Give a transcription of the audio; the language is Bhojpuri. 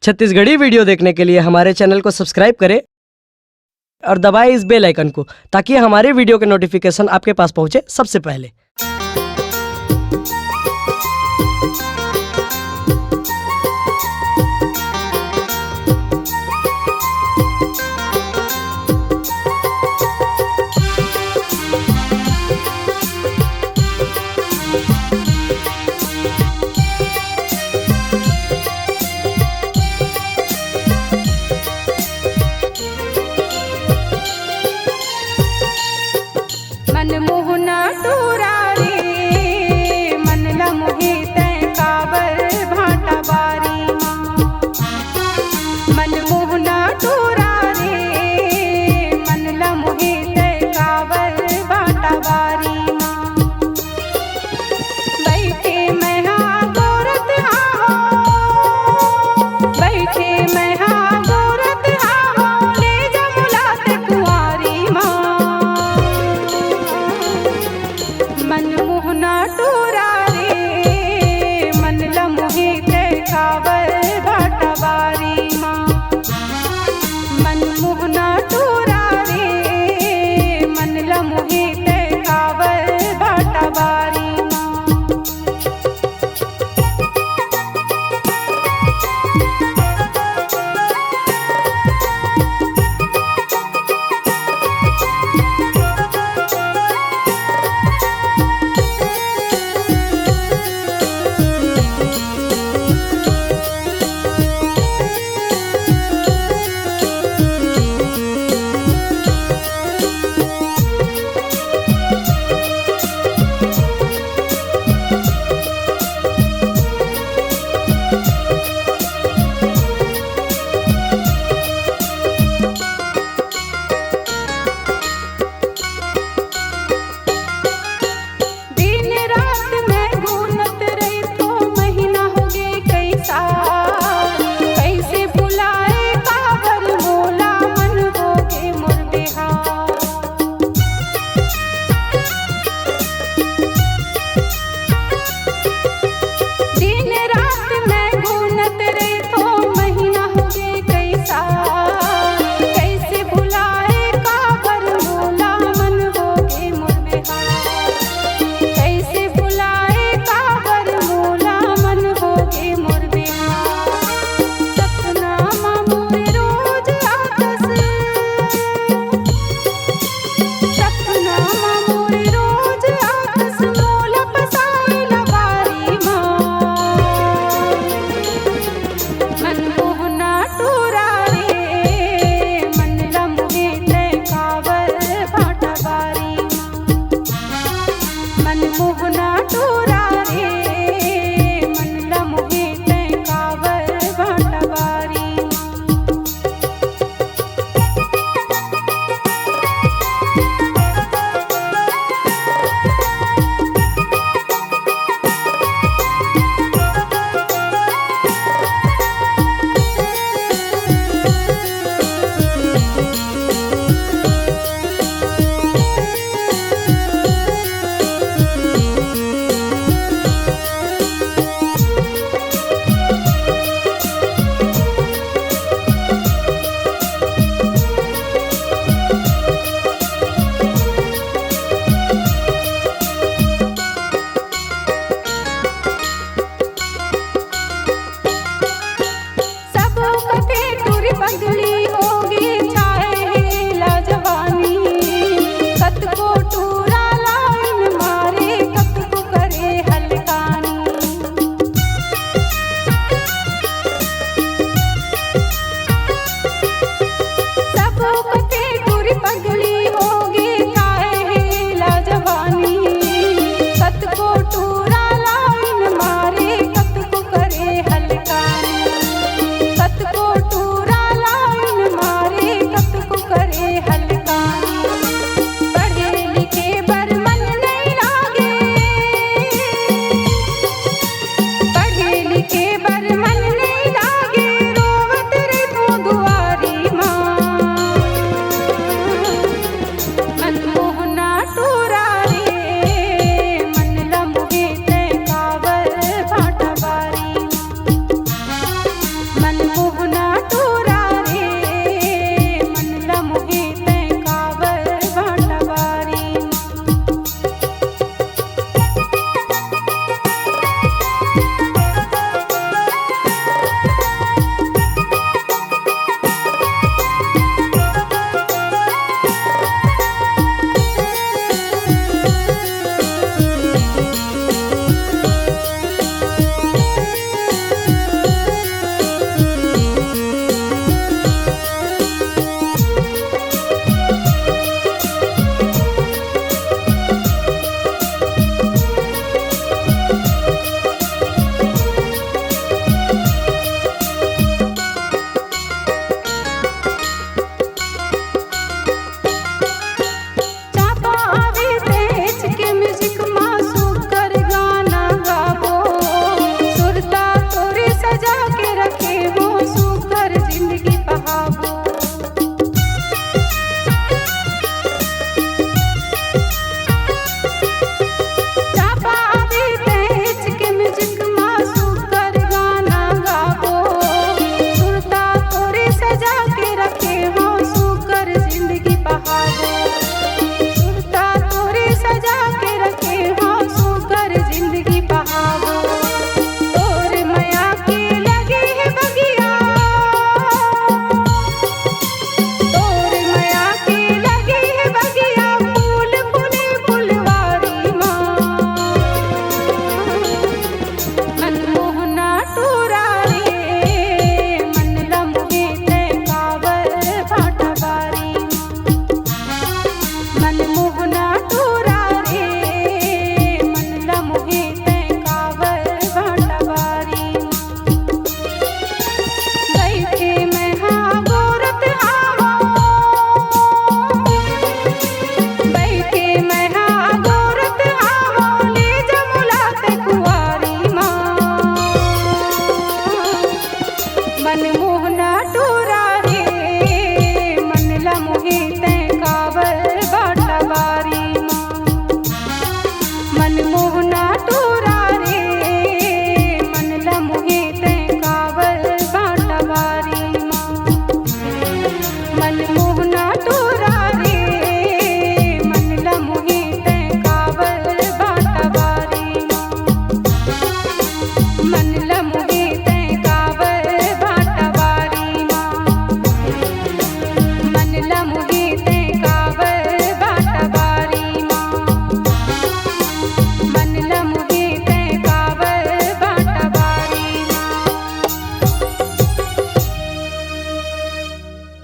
छत्तीसगढ़ी वीडियो देखने के लिए हमारे चैनल को सब्सक्राइब करें और दबाएं इस बेल आइकन को ताकि हमारे वीडियो के नोटिफिकेशन आपके पास पहुंचे सबसे पहले। मनमोहना टोरा रे मन ला मोहे तै काबर भाटा बारी मनमोहना टोरा रे मन ला मोहे तै काबर भाटा बारी बैठे मैं हाँ गोरत बैठे मैं हाँ गोरत ले जा मुलात कुंवारी मनमोहना टोरा रे मन ला मोहे तै काबर भाटा बारी मनमोहना टोरा रे मन ला मोहे तै काबर भाटा बारी मनमोहना टोरा रे मन ला मोहे तै काबर भाटा बारी मनमोहना टोरा रे मन ला मोहे तै काबर भाटा बारी पगली होगी छाए ला जवानी कतको टूरा लाइन मारे कतको करे हलकानी सब कते टूरी पगली होगी छाए ला जवानी कतको टूरा लाइन मारे कतको करे हलकानी कतको टूरा लाइन मन मोह